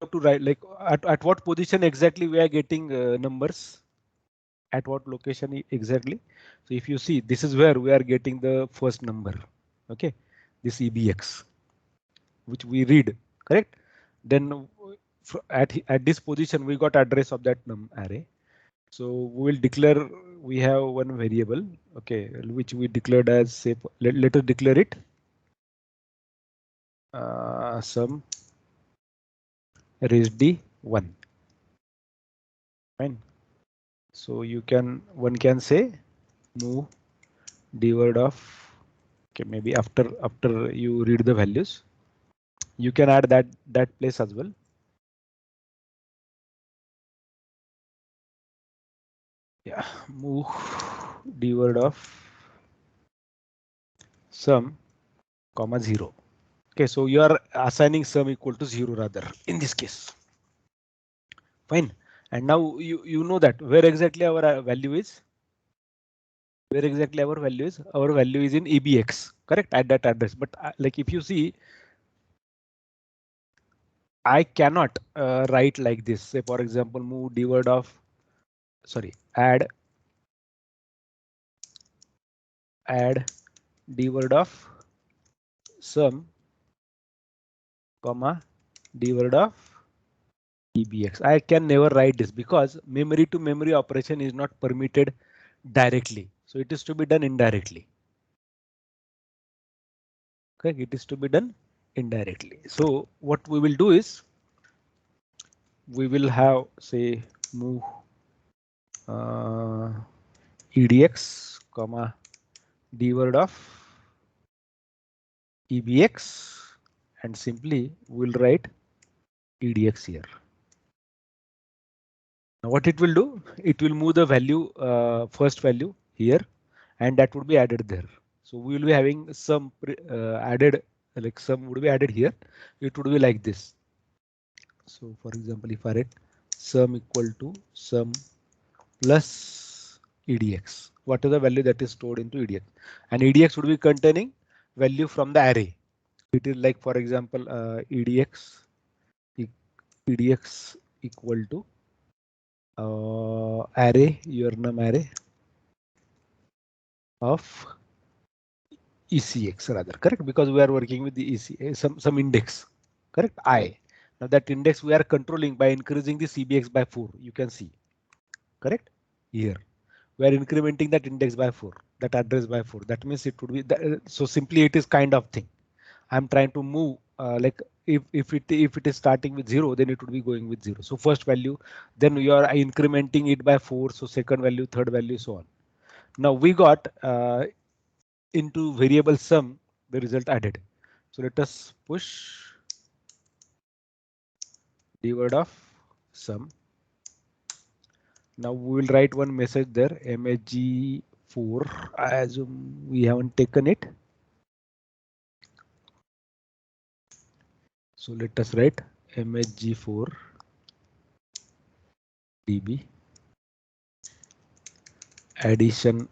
to write like at what position exactly we are getting numbers, at what location exactly. So if you see, this is where we are getting the first number. Okay, this EBX, which we read, correct. Then at this position we got address of that array. So we will declare, we have one variable, okay, which we declared as, say, let us declare it sum raised d 1. Fine. So you can, one can say move d word of, okay, maybe after you read the values, you can add that place as well. Yeah, move d word of sum comma 0. Okay, so you are assigning sum equal to 0 rather in this case. Fine. And now you know that where exactly our value is. Where exactly our value is? Our value is in EBX, correct, at that address. But like if you see, I cannot write like this. Say for example, move d word of, sorry, add d word of sum comma d word of EBX. I can never write this because memory to memory operation is not permitted directly. So it is to be done indirectly. Okay, it is to be done indirectly. So what we will do is we will have, say, move EDX comma d word of EBX, and simply we'll write EDX here. Now what it will do, it will move the value, first value here, and that would be added there. So we will be having some added, like some would be added here. It would be like this. So for example, if I write sum equal to sum plus EDX, what is the value that is stored into EDX, and EDX would be containing value from the array. It is like, for example, EDX equal to array, your num array of ECX rather, correct, because we are working with the EC, some index, correct, I. Now that index we are controlling by increasing the CBX by 4. You can see, correct, here we are incrementing that index by 4, that address by 4. That means it would be so simply it is kind of thing. I'm trying to move like if it is starting with 0, then it would be going with 0. So first value, then you are incrementing it by 4. So second value, third value, so on. Now we got into variable sum the result added. So let us push the word of sum. Now we will write one message there, MSG4. I assume we haven't taken it. So let us write MSG4 db addition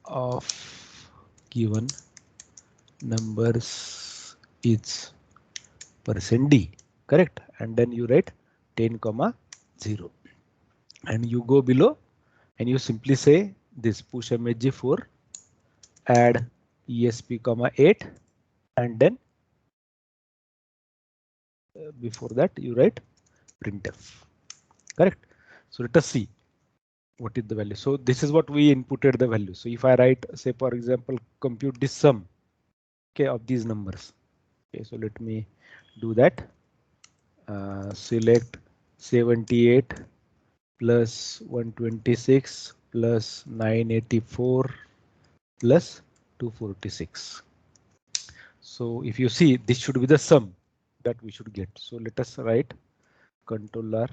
of given numbers is %d, correct, and then you write 10 comma 0, and you go below and you simply say this push msg4 add esp comma 8, and then before that you write printf, correct. So let us see what is the value. So this is what we inputted the value. So if I write, say for example, compute this sum, okay, of these numbers. Okay, so let me do that. Select 78 plus 126 plus 984 plus 246. So if you see, this should be the sum that we should get. So let us write controller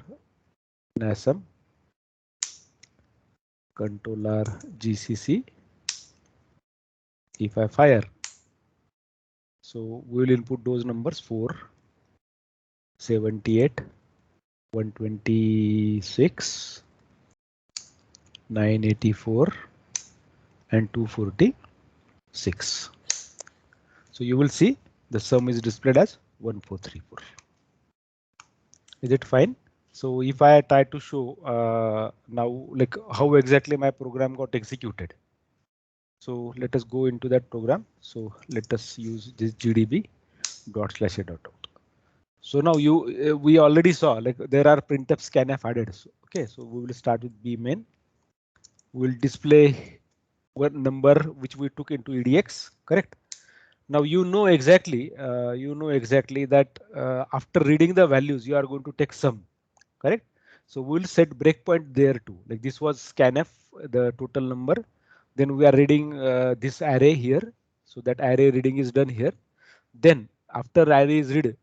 nasum controller GCC. If I fire, so we will input those numbers 4, 78, 126, 984 and 246. So you will see the sum is displayed as 1434. Is it fine? So if I try to show now like how exactly my program got executed. So let us go into that program. So let us use this gdb dot slash a dot out. So now we already saw like there are printf scanf added. So, okay, so we will start with b main. We will display one number which we took into edx, correct? Now you know exactly that after reading the values, you are going to take sum, correct? So we'll set breakpoint there too. Like this was scanf, the total number. Then we are reading this array here. So that array reading is done here. Then after array is read,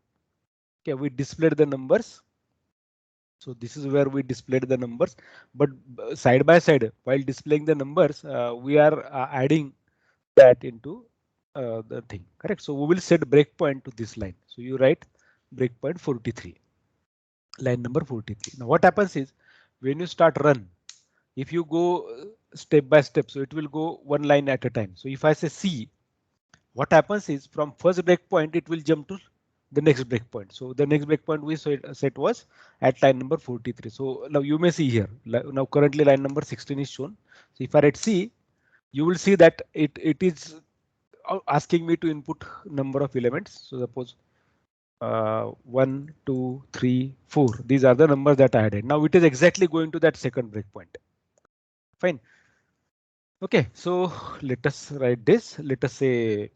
okay, we displayed the numbers. So this is where we displayed the numbers, but side by side, while displaying the numbers, we are adding that into the thing, correct? So we will set breakpoint to this line. So you write breakpoint 43, line number 43. Now what happens is when you start run, if you go step by step, so it will go one line at a time. So if I say C, what happens is from first breakpoint, it will jump to the next breakpoint. So the next breakpoint we set was at line number 43. So now you may see here, now currently line number 16 is shown. So if I write C, you will see that it is asking me to input number of elements. So suppose 1, 2, 3, 4. These are the numbers that I added. Now it is exactly going to that second breakpoint. Fine. Okay, so let us write this. Let us say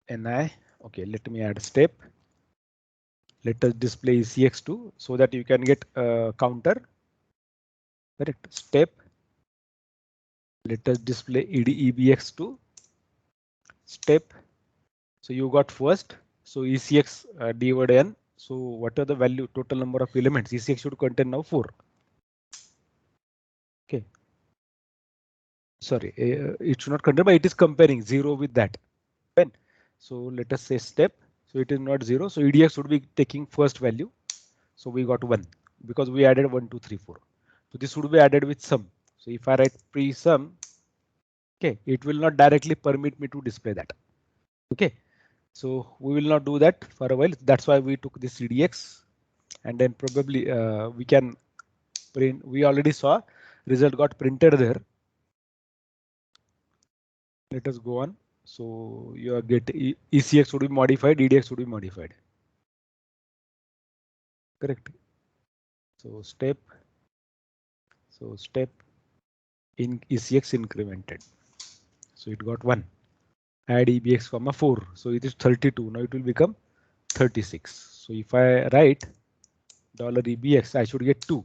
ni. Okay, let me add step. Let us display ECX2 so that you can get a counter. Correct. Step. Let us display EBX2 step. So you got first. So ECX d over n. So what are the value total number of elements? ECX should contain now 4. Okay. Sorry, it should not contain, but it is comparing 0 with that. Fine. So let us say step. So it is not 0. So EDX should be taking first value. So we got 1 because we added 1, 2, 3, 4. So this would be added with sum. So if I write pre-sum, okay, it will not directly permit me to display that. Okay, so we will not do that for a while. That's why we took this EDX, and then probably we can print. We already saw result got printed there. Let us go on. So your get ECX would be modified, EDX would be modified. Correct. So step in ECX incremented. So it got 1. Add EBX comma 4. So it is 32. Now it will become 36. So if I write $EBX, I should get 2.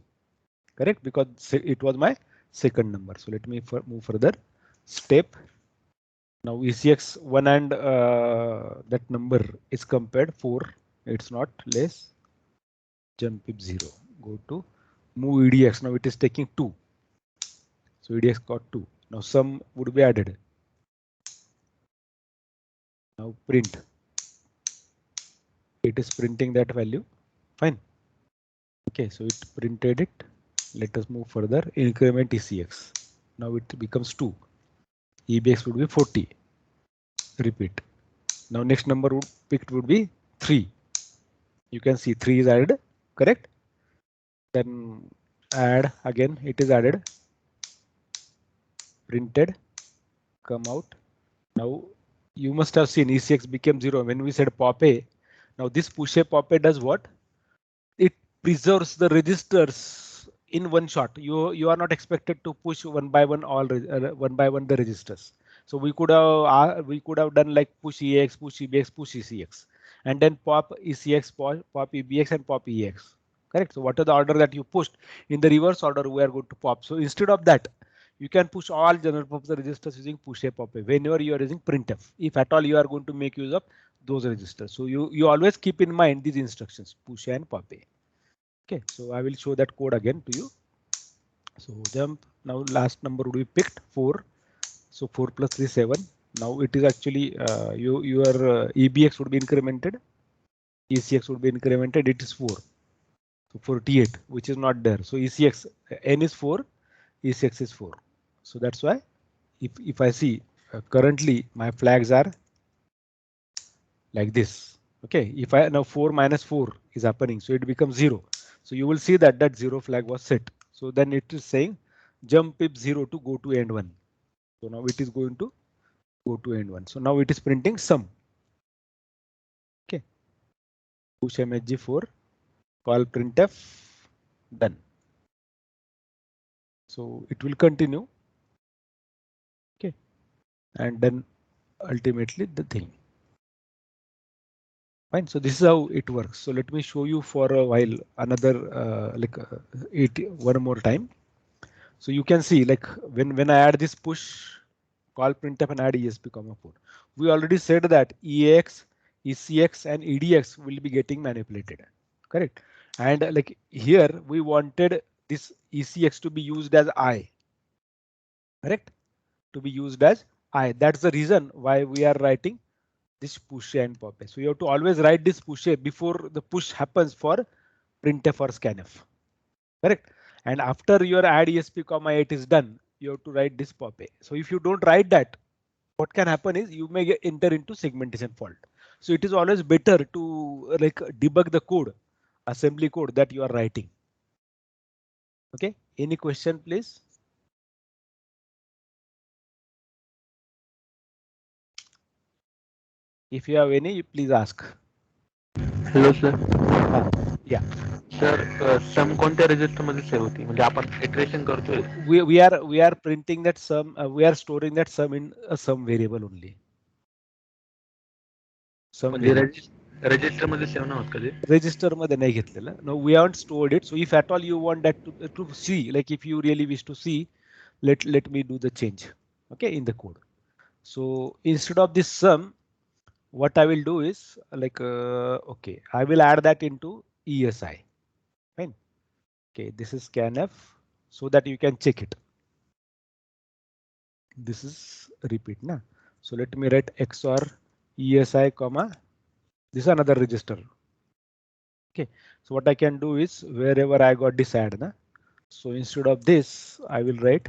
Correct, because it was my second number. So let me move further. Step. Now ECX 1 and that number is compared 4. It's not less. Jump if 0. Go to move EDX. Now it is taking 2. So EDX got 2. Now sum would be added. Now print. It is printing that value. Fine. Okay, so it printed it. Let us move further. Increment ECX. Now it becomes 2. EBX would be 40. Repeat. Now next number picked would be 3. You can see 3 is added. Correct. Then add again. It is added. Printed. Come out. Now you must have seen ECX became 0 when we said pop A. Now this push a pop A does what? It preserves the registers in one shot. You are not expected to push one by one one by one the registers. So we could have done like push EX, push EBX, push ECX, and then pop ECX, pop EBX, and pop EX. Correct. So what are the order that you pushed? In the reverse order, we are going to pop. So instead of that, you can push all general purpose registers using push a pop a whenever you are using printf. If at all you are going to make use of those registers. So you always keep in mind these instructions, push and pop a. Okay, so I will show that code again to you. So jump. Now last number would be picked 4. So 4 plus 3 7. Now it is actually your EBX would be incremented, ECX would be incremented. It is 4. So 48, which is not there. So ECX n is 4, ECX is 4. So that's why if I see currently my flags are like this. Okay, if I now 4 minus 4 is happening, so it becomes 0. So you will see that that 0 flag was set. So then it is saying jump pip 0 to go to end 1. So now it is going to go to end 1. So now it is printing sum. Okay. Push msg4, call printf, done. So it will continue. Okay. And then ultimately the thing. Fine. So this is how it works. So let me show you for a while another one more time. So you can see like when I add this push call printf and add esp comma 4, we already said that eax, ecx and edx will be getting manipulated. Correct. And like here we wanted this ecx to be used as I. Correct. To be used as I. That's the reason why we are writing this push and pop. So you have to always write this push before the push happens for printf or scanf. Correct. And after your add esp comma 8 is done, you have to write this pop. So if you don't write that, what can happen is you may enter into segmentation fault. So it is always better to like debug the code, assembly code that you are writing. Okay. Any question, please? If you have any, please ask. Hello sir. Yeah. Sir सम कोणत्या register मध्ये save होती म्हणजे आपण iteration करतोय. We are printing that sum. We are storing that sum in a sum variable only. Sum variable. Register मध्ये save नाही होत का ते? Register मध्ये नाही घेतलेलं. No, we haven't stored it. So if at all you want that to see, like if you really wish to see, let me do the change. Okay, in the code. So instead of this sum, what I will do is like okay, I will add that into ESI. Fine. Okay, this is scanf so that you can check it. This is repeat na. So let me write XOR ESI comma. This is another register. Okay, so what I can do is wherever I got this add na. So instead of this, I will write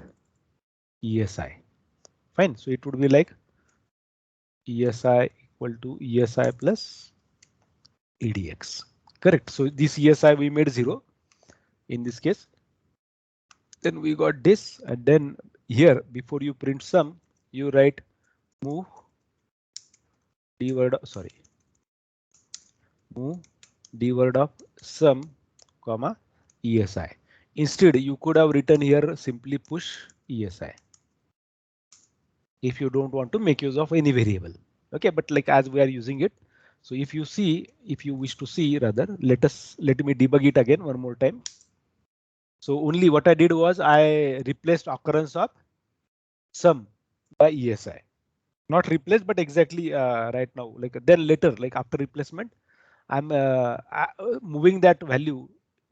ESI. Fine. So it would be like ESI equal to ESI plus EDX. Correct. So this ESI we made 0 in this case. Then we got this, and then here before you print sum, you write move dword, sorry, move dword of sum comma ESI. Instead, you could have written here simply push ESI if you don't want to make use of any variable. Okay, but like as we are using it, so if you see, if you wish to see rather, let me debug it again one more time. So only what I did was I replaced occurrence of sum by ESI. Not replaced, but exactly right now, like then later, like after replacement, I'm moving that value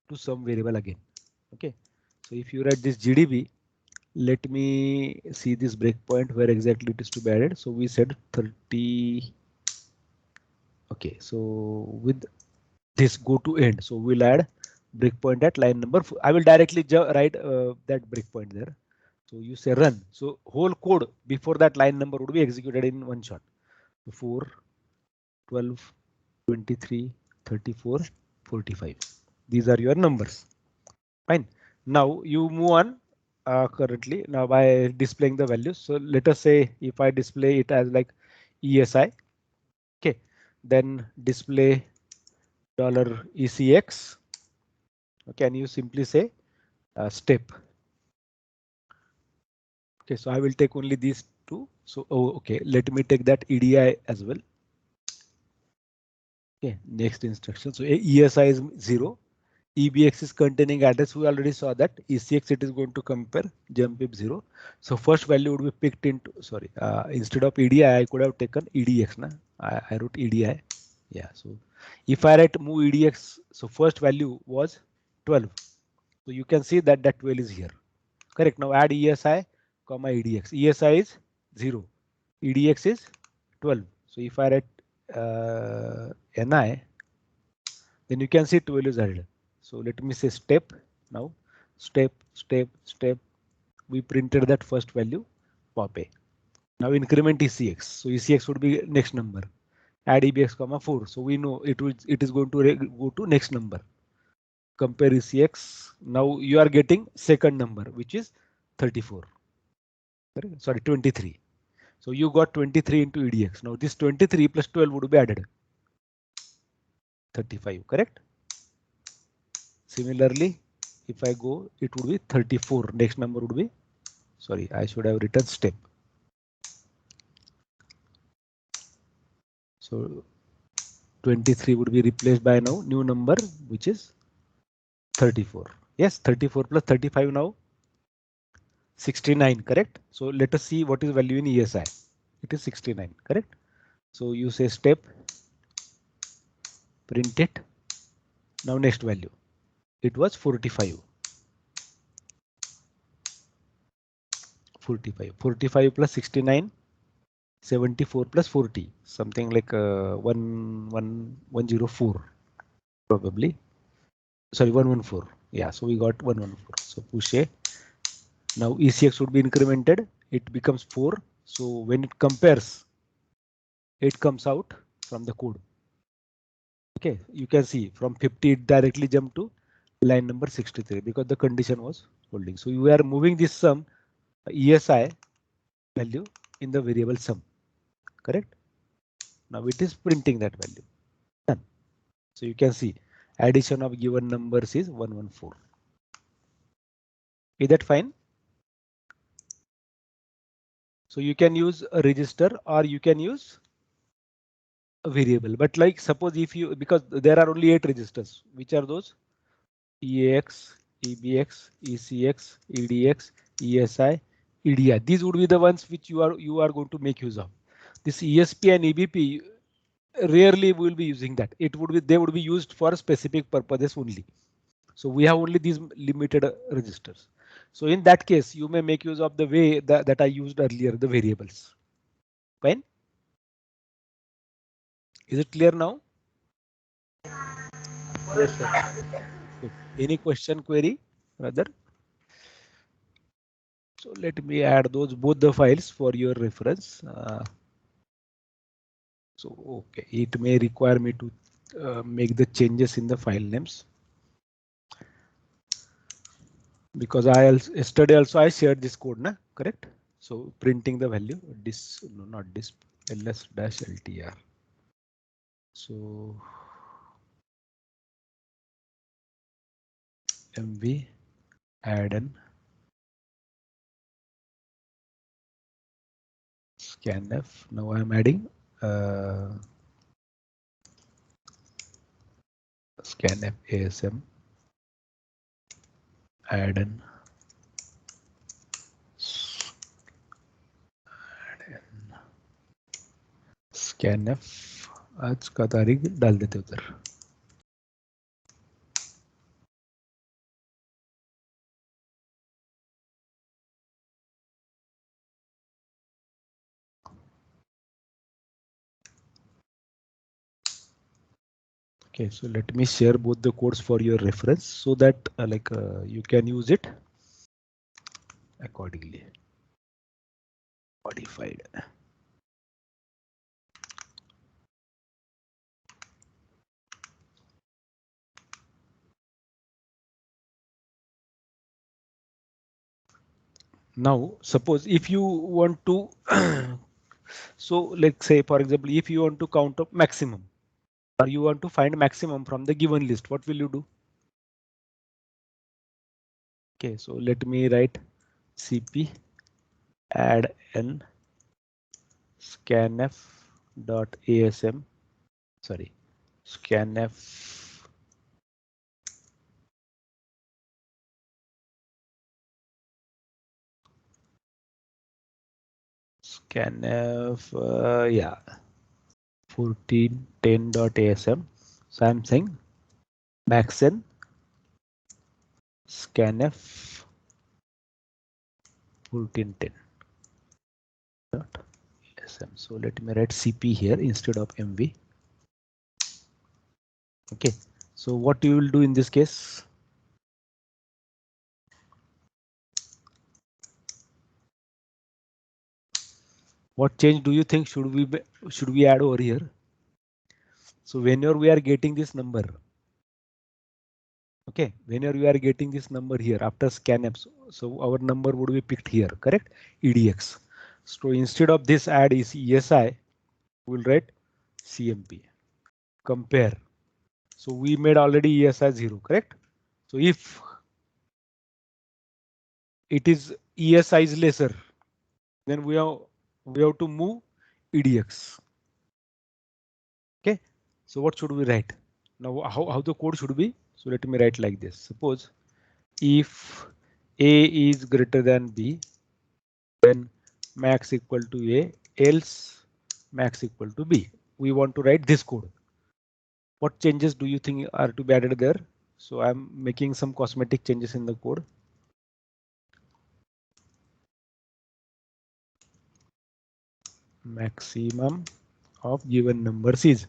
to some variable again. Okay, so if you write this GDB, let me see this breakpoint where exactly it is to be added. So we said 30. Okay, so with this go to end, so we'll add breakpoint at line number 4. I will directly write that breakpoint there. So you say run. So whole code before that line number would be executed in one shot. 4, 12, 23, 34, 45. These are your numbers. Fine. Now you move on currently now by displaying the values. So let us say if I display it as like ESI. Okay, then display $ECX. Okay, and you simply say step. Okay, so I will take only these two. So okay, let me take that EDI as well. Okay, next instruction. So ESI is 0. EBX is containing address. We already saw that. ECX it is going to compare jump pip 0. So first value would be picked into, sorry, instead of EDI I could have taken EDX. Na? I wrote EDI. Yeah, so if I write move EDX, so first value was 12. So you can see that that 12 is here. Correct. Now add ESI comma EDX. ESI is 0. EDX is 12. So if I write NI, then you can see 12 is added. So let me say step now. Step. We printed that first value pop a. Now increment ECX. So ECX would be next number. Add EBX comma 4. So we know it is going to go to next number. compare ECX. Now you are getting second number, which is 34. Correct? Sorry, 23. So you got 23 into EDX. Now this 23 plus 12 would be added. 35, correct? Similarly, if I go, it would be 34. Next number would be, sorry, I should have written step. So 23 would be replaced by now new number, which is 34. Yes, 34 plus 35 now 69, correct? So let us see what is value in ESI. It is 69, correct? So you say step, print it. Now next value. It was 45. 45 plus 69, 74 plus 40, something like 104 probably. Sorry, 114. Yeah, so we got 114. So push A. Now ECX would be incremented. It becomes 4. So when it compares, it comes out from the code. Okay, you can see from 50 it directly jumped to line number 63 because the condition was holding. So you are moving this sum ESI value in the variable sum, correct? Now it is printing that value. Done. So you can see addition of given numbers is 114. Is that fine? So you can use a register or you can use a variable. But like suppose if you, because there are only 8 registers, which are those? EAX, EBX, ECX, EDX, ESI, EDI. These would be the ones which you are going to make use of. This ESP and EBP rarely we will be using that. It would be, they would be used for specific purposes only. So we have only these limited registers. So in that case, you may make use of the way that I used earlier, the variables. Fine. Is it clear now? Yes, sir. Good. Any question, query, rather? So let me add those both the files for your reference. So okay, it may require me to make the changes in the file names because yesterday also I shared this code, na? Correct? So printing the value this, no, not this, ls-ltr. So mv add an scanf. Now I'm adding scanf asm add an scanf. आज का तारीख डाल देते उधर. Okay, so let me share both the codes for your reference so that you can use it accordingly. Modified. Now, suppose if you want to, so let's say, for example, if you want to count up maximum or you want to find maximum from the given list, what will you do? Okay, so let me write cp add n scanf dot asm, sorry, scanf scanf, yeah, 1410.asm. So I'm saying maxn scanf 1410.asm. So let me write cp here instead of mv. Okay, so what you will do in this case? What change do you think should we add over here? So whenever we are getting this number, Okay, whenever you are getting this number here after scanf, so our number would be picked here, correct? EDX. So instead of this add is ESI, we'll write CMP. Compare. So we made already ESI 0, correct? So if it is ESI is lesser, then we have to move EDX. Okay, so what should we write? Now how the code should be? So let me write like this. Suppose if A is greater than B, then max equal to A, else max equal to B. We want to write this code. What changes do you think are to be added there? So I'm making some cosmetic changes in the code. Maximum of given numbers is,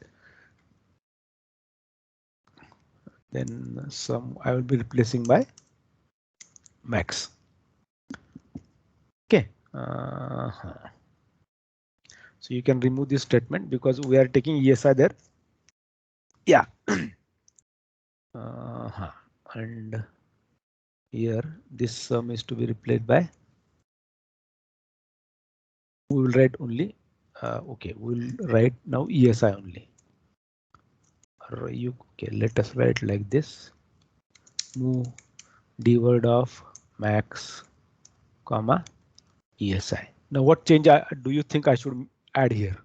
then some I will be replacing by max. Okay. So you can remove this statement because we are taking ESI there. Yeah. And here this sum is to be replaced by, we will write only okay, we'll write now ESI only. Okay, let us write like this. Move dword of max comma ESI. Now what change do you think I should add here?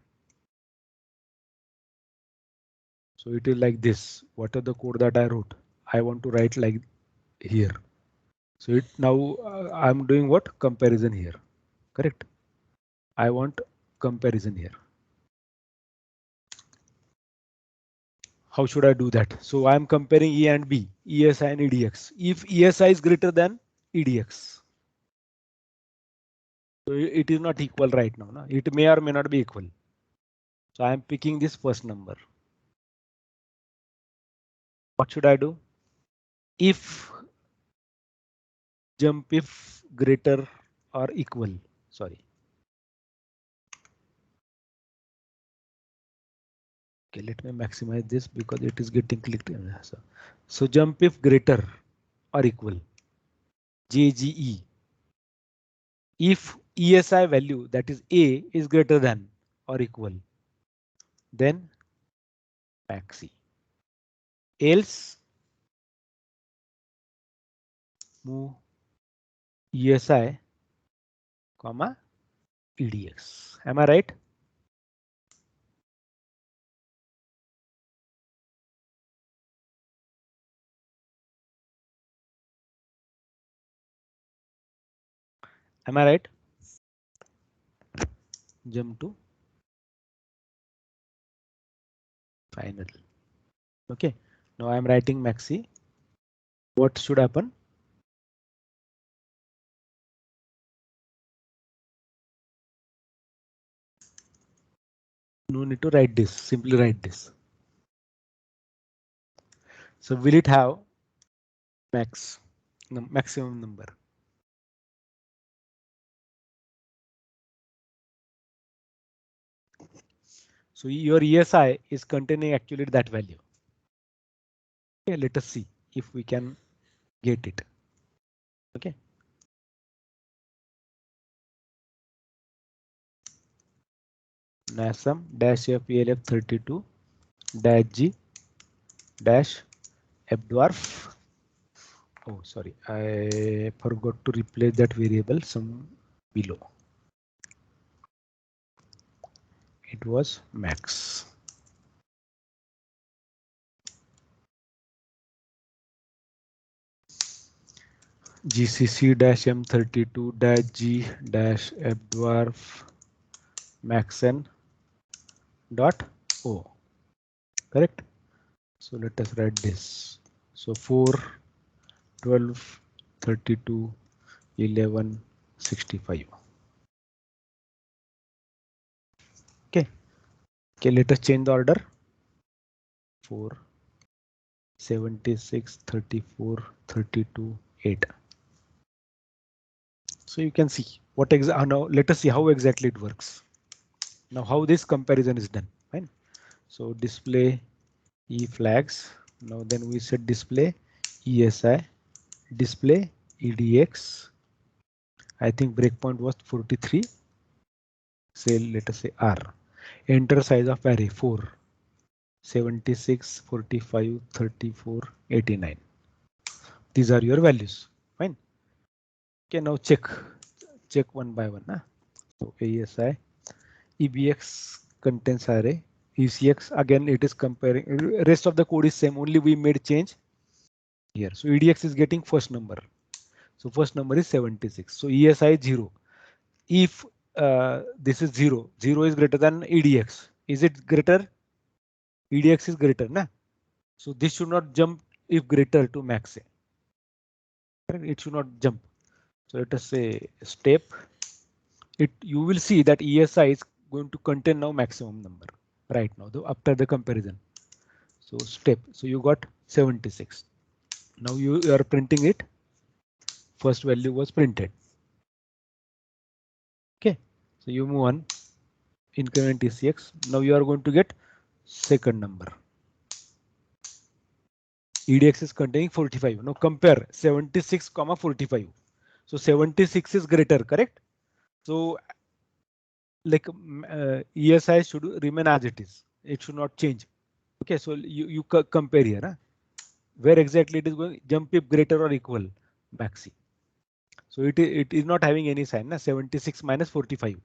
So it is like this. What are the code that I wrote? I want to write like here. So it now I'm doing what? Comparison here. Correct. I want comparison here. How should I do that? So I'm comparing E and B, ESI and EDX. If ESI is greater than EDX, so it is not equal right now. No? It may or may not be equal. So I'm picking this first number. What should I do? If jump if greater or equal, sorry. Okay, let me maximize this because it is getting clicked in. So jump if greater or equal, JGE. If ESI value, that is A, is greater than or equal, then maxi. Else move ESI comma EDX. Am I right? Am I right? Jump to final. Okay. Now I'm writing maxi. What should happen? No need to write this. Simply write this. So will it have max, maximum number? So your ESI is containing actually that value. Okay, let us see if we can get it. Okay. NASM dash FELF 32 dash G dash F dwarf. Oh, sorry, I forgot to replace that variable some below. It was max. GCC dash M32 dash G dash F dwarf maxn dot O. Correct. So let us write this. So 4, 12, 32, 11, 65. Okay. Okay, let us change the order. 4, 76, 34, 32, 8. So you can see what now let us see how exactly it works. Now how this comparison is done. Fine. So display E flags. Now then we set display ESI, display, EDX. I think breakpoint was 43. Say, let us say R. Enter size of array 4. 76, 45, 34, 89. These are your values. Fine. Okay, now check one by one. Nah? So ASI, EBX contains array, ECX again it is comparing. Rest of the code is same. Only we made change here. So EDX is getting first number. So first number is 76. So ESI is 0. If this is 0, 0 is greater than EDX. Is it greater? EDX is greater, na? So this should not jump if greater to max. It should not jump. So let us say step. You will see that ESI is going to contain now maximum number right now after the comparison. So step. So you got 76. Now you are printing it. First value was printed. Okay. So you move on. Increment ECX. Now you are going to get second number. EDX is containing 45. Now compare 76, 45. So 76 is greater, correct? So like ESI should remain as it is. It should not change. Okay, so you compare here. Huh? Where exactly it is going? Jump if greater or equal maxi. So it is not having any sign. Na? 76 minus 45.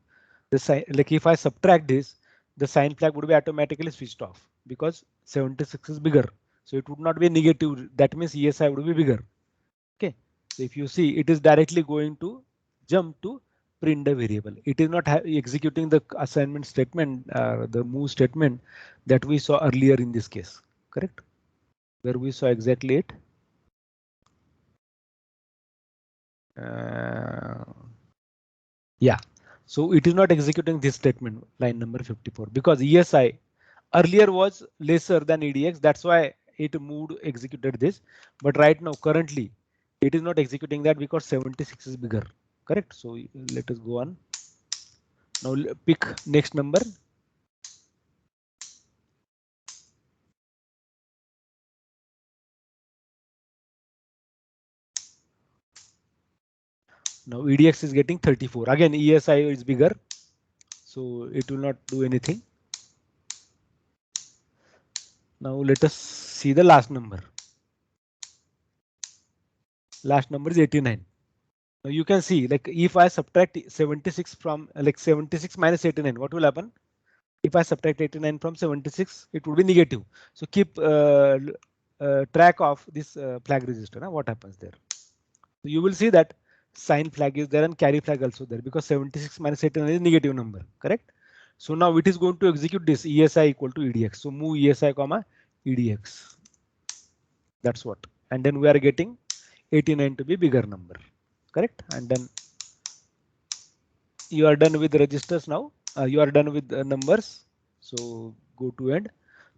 The sign, like if I subtract this, the sign flag would be automatically switched off because 76 is bigger. So it would not be negative. That means ESI would be bigger. Okay, so if you see, it is directly going to jump to print the variable. It is not executing the assignment statement, the move statement that we saw earlier in this case, correct? Where we saw exactly it. Yeah, so it is not executing this statement, line number 54, because ESI earlier was lesser than EDX. That's why it moved executed this. But right now, currently, it is not executing that because 76 is bigger. Correct. So let us go on. Now pick next number. Now EDX is getting 34. Again, ESI is bigger, so it will not do anything. Now let us see the last number. Last number is 89. Now you can see, like if I subtract 76 from like 76 minus 89, what will happen? If I subtract 89 from 76, it would be negative. So keep track of this flag register. What happens there? So you will see that sign flag is there and carry flag also there because 76 minus 89 is negative number, correct? So now it is going to execute this ESI equal to EDX. So move ESI comma EDX. That's what. And then we are getting 89 to be bigger number, correct? And then you are done with registers now. You are done with numbers. So go to end.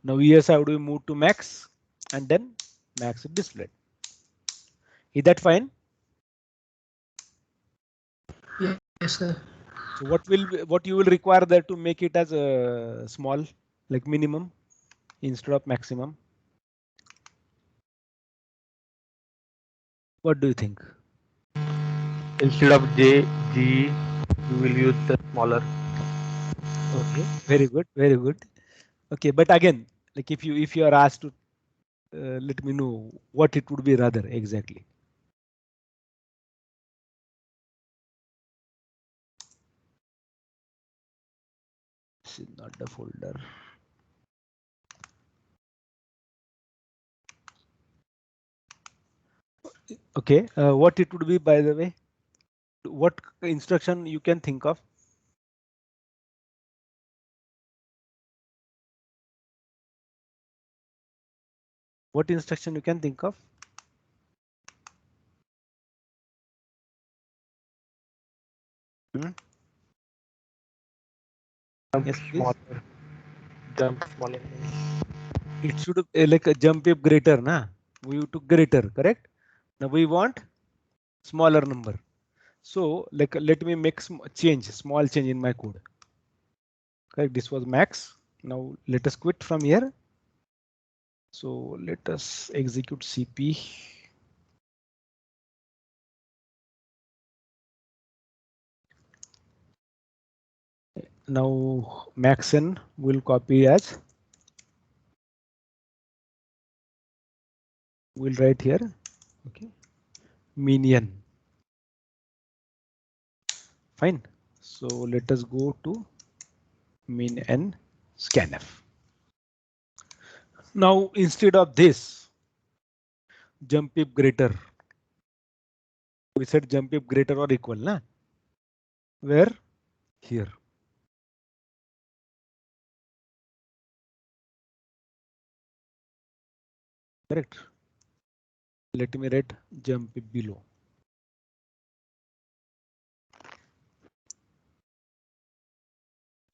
Now ESI would be moved to max and then max is displayed. Is that fine? Yes, sir. So what you will require there to make it as a small, like minimum instead of maximum? What do you think? Instead of J, G, you will use the smaller. Okay, very good, very good. Okay, but again, like if you are asked to let me know what it would be rather exactly. This is not the folder. Okay, what it would be, by the way? What instruction you can think of? What instruction you can think of? Jump Yes, please. smaller. Jump smaller. It should like a jump if greater, na? We took greater, correct? Now we want smaller number. So like let me make small change in my code. Correct. This was max. Now let us quit from here. So let us execute CP. Now max n will copy as, we'll write here, okay, min n. Fine. So let us go to min n scanf. Now instead of this, jump if greater, we said jump if greater or equal, na? Where? Here. Correct. Let me write jump if below.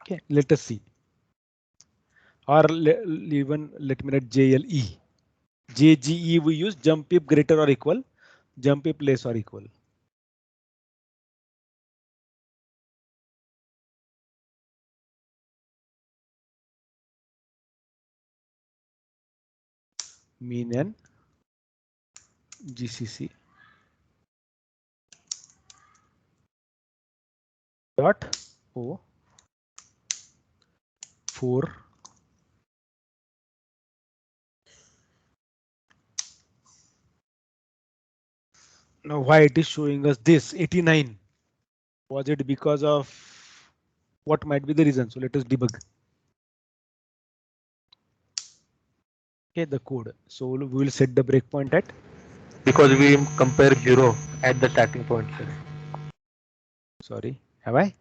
Okay, let us see. Or even let me write JLE. JGE we use jump if greater or equal, jump if less or equal. Min n GCC dot O 4. Now why it is showing us this 89? Was it because of what might be the reason? So let us debug. Okay, the code. So we will set the breakpoint at, because we compare 0 at the starting point, sir. sorry, have I?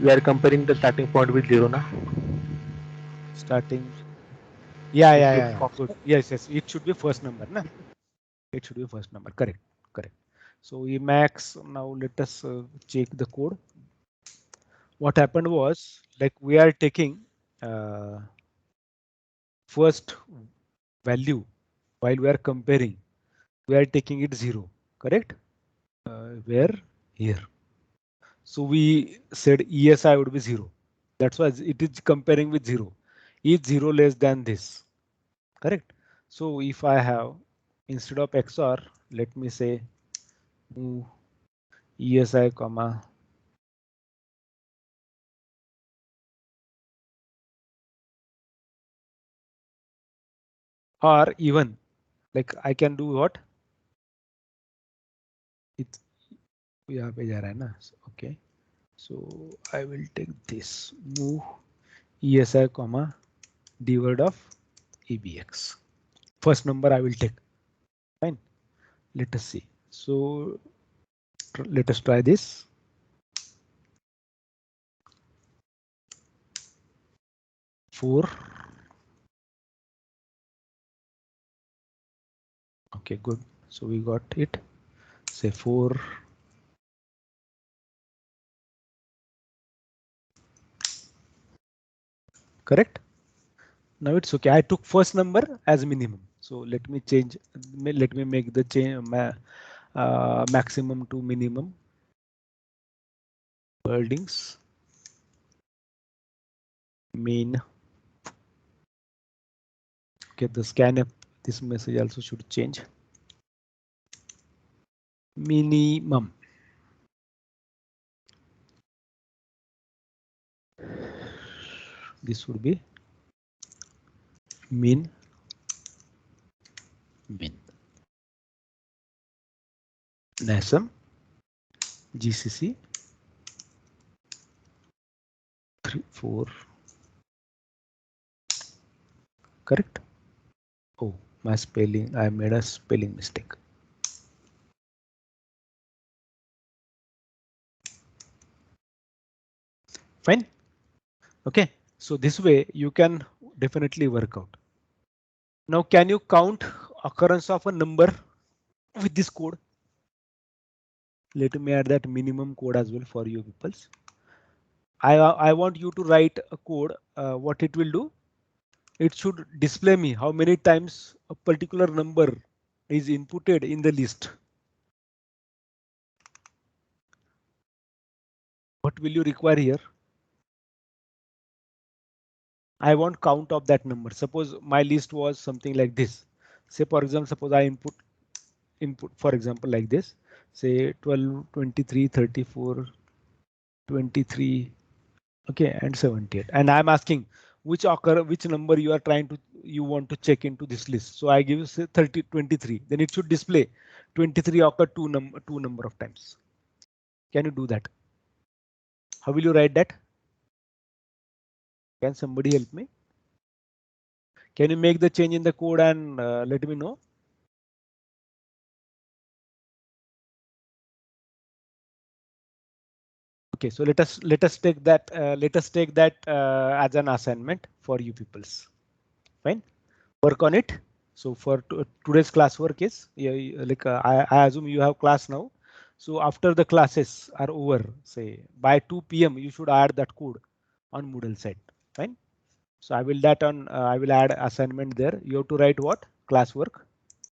We are comparing the starting point with 0 now. Starting. Yeah, It yeah, should yeah, yeah. come. Good. Yes, yes. It should be first number, na? It should be first number. Correct, correct. So Emacs. Now let us check the code. What happened was, like, we are taking first value while we are comparing. We are taking it 0. Correct. Where? Here. So we said ESI would be 0. That's why it is comparing with 0. Is 0 less than this? Correct. So if I have, instead of XOR, let me say move ESI comma or even, like, I can do what? It's, yeah, पे जा रहा है ना? Okay. So I will take this, move ESI comma d word of EBX. First number I will take. Fine. Let us see. So let us try this. 4. Okay, good. So we got it. Say 4. Correct. Now it's okay. I took first number as minimum. So let me change. Let me make the change maximum to minimum. Wordings. Mean. Okay, the scanf. This message also should change. Minimum. This would be min. NASM GCC 3 4. Correct. Oh, my spelling. I made a spelling mistake. Fine. Okay. So this way you can definitely work out. Now, can you count occurrence of a number with this code? Let me add that minimum code as well for you peoples. I want you to write a code. What it will do? It should display me how many times a particular number is inputted in the list. What will you require here? I want count of that number. Suppose my list was something like this. Say for example, suppose I input for example like this. Say 12, 23, 34, 23. Okay, and 78. And I'm asking which number you are trying to you want to check into this list. So I give you say 23. Then it should display 23 occur two number of times. Can you do that? How will you write that? Can somebody help me? Can you make the change in the code and let me know? Okay, so let us take that as an assignment for you peoples. Fine, work on it. So for today's class work is like I assume you have class now. So after the classes are over, say by 2 p.m. you should add that code on Moodle site. Fine. So I will add assignment there. You have to write what? Class work.